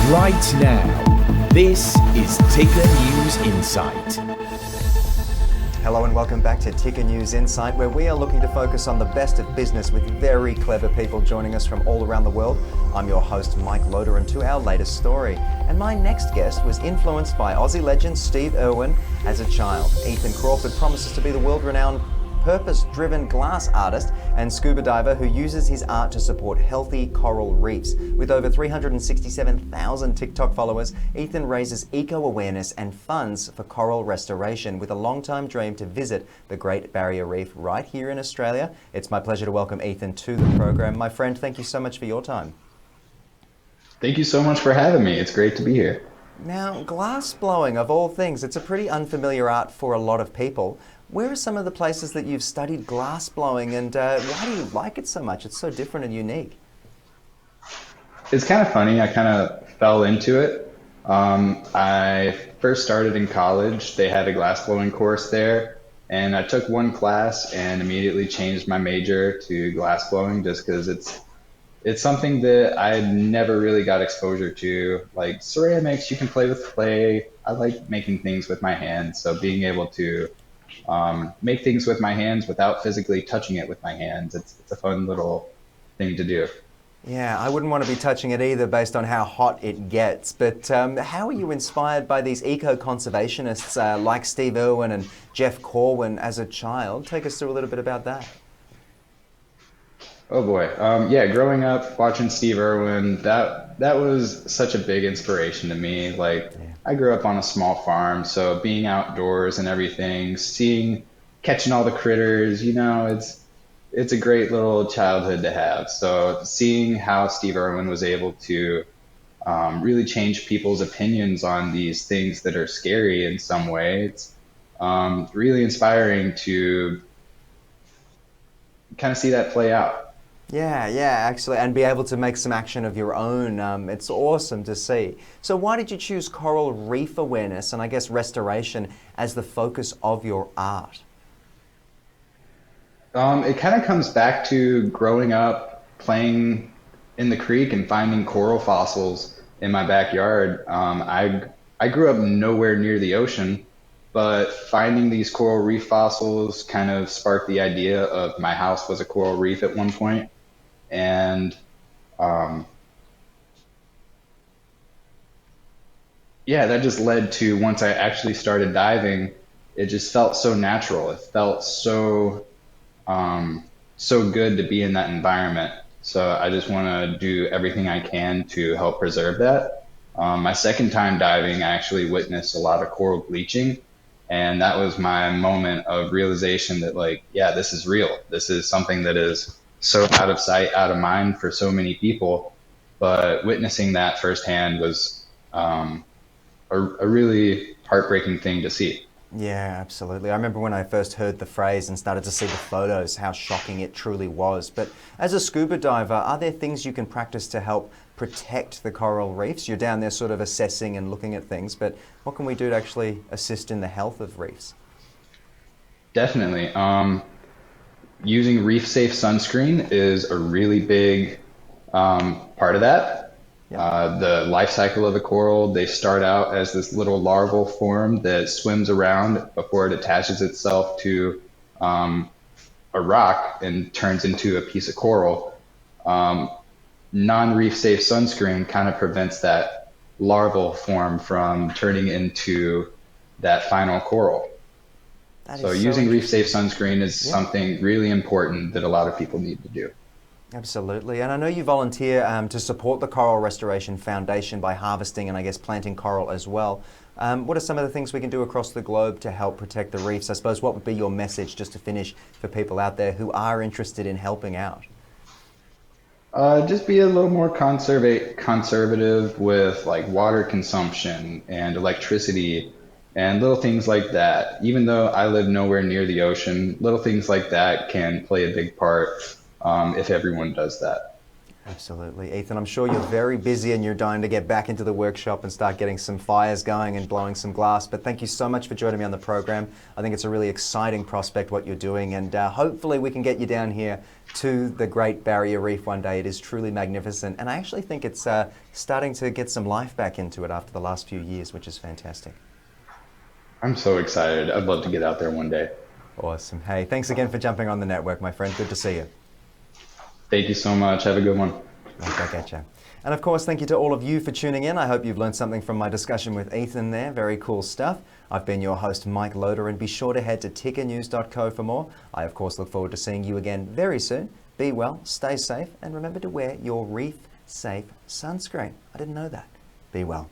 Right now, this is Ticker News Insight. Hello and welcome back to Ticker News Insight, where we are looking to focus on the best of business with very clever people joining us from all around the world. I'm your host, Mike Loder, and to our latest story. And my next guest was influenced by Aussie legend Steve Irwin as a child. Ethan Crawford promises to be the world-renowned purpose-driven glass artist and scuba diver who uses his art to support healthy coral reefs. With over 367,000 TikTok followers, Ethan raises eco-awareness and funds for coral restoration with a long-time dream to visit the Great Barrier Reef right here in Australia. It's my pleasure to welcome Ethan to the program. My friend, thank you so much for your time. Thank you so much for having me. It's great to be here. Now, glass blowing, of all things, it's a pretty unfamiliar art for a lot of people. Where are some of the places that you've studied glass blowing, and why do you like it so much? It's so different and unique. It's kind of funny. I kind of fell into it. I first started in college. They had a glass blowing course there, and I took one class and immediately changed my major to glass blowing just because it's something that I never really got exposure to. Like ceramics, you can play with clay. I like making things with my hands, so being able to make things with my hands without physically touching it with my hands. It's a fun little thing to do. Yeah, I wouldn't want to be touching it either based on how hot it gets. But how are you inspired by these eco-conservationists like Steve Irwin and Jeff Corwin as a child? Take us through a little bit about that. Oh boy. Yeah, growing up watching Steve Irwin, that was such a big inspiration to me. Like I grew up on a small farm, so being outdoors and everything, catching all the critters, it's a great little childhood to have. So seeing how Steve Irwin was able to really change people's opinions on these things that are scary in some way, it's really inspiring to kind of see that play out. Yeah, actually, and be able to make some action of your own. It's awesome to see. So why did you choose coral reef awareness and I guess restoration as the focus of your art? It kind of comes back to growing up playing in the creek and finding coral fossils in my backyard. I grew up nowhere near the ocean, but finding these coral reef fossils kind of sparked the idea of my house was a coral reef at one point. And yeah, that just led to once I actually started diving, it just felt so natural. It felt so good to be in that environment. So I just want to do everything I can to help preserve that. My second time diving, I actually witnessed a lot of coral bleaching. And that was my moment of realization that like, yeah, this is real. This is something that is so out of sight, out of mind for so many people. But witnessing that firsthand was a really heartbreaking thing to see. Yeah, absolutely. I remember when I first heard the phrase and started to see the photos, how shocking it truly was. But as a scuba diver, are there things you can practice to help protect the coral reefs? You're down there sort of assessing and looking at things, but what can we do to actually assist in the health of reefs? Definitely. Using reef safe sunscreen is a really big part of that. The life cycle of the coral, they start out as this little larval form that swims around before it attaches itself to a rock and turns into a piece of coral. Non-reef safe sunscreen kind of prevents that larval form from turning into that final coral. So using reef safe sunscreen is something really important that a lot of people need to do. Absolutely. And I know you volunteer to support the Coral Restoration Foundation by harvesting and I guess planting coral as well. What are some of the things we can do across the globe to help protect the reefs? I suppose what would be your message just to finish for people out there who are interested in helping out? Just be a little more conservative with like water consumption and electricity and little things like that. Even though I live nowhere near the ocean, little things like that can play a big part if everyone does that. Absolutely. Ethan, I'm sure you're very busy and you're dying to get back into the workshop and start getting some fires going and blowing some glass. But thank you so much for joining me on the program. I think it's a really exciting prospect what you're doing, and hopefully we can get you down here to the Great Barrier Reef one day. It is truly magnificent, and I actually think it's starting to get some life back into it after the last few years, which is fantastic. I'm so excited. I'd love to get out there one day. Awesome. Hey, thanks again for jumping on the network, my friend. Good to see you. Thank you so much. Have a good one. Back at you. And of course, thank you to all of you for tuning in. I hope you've learned something from my discussion with Ethan there. Very cool stuff. I've been your host, Mike Loader, and be sure to head to tickernews.co for more. I, of course, look forward to seeing you again very soon. Be well, stay safe, and remember to wear your reef-safe sunscreen. I didn't know that. Be well.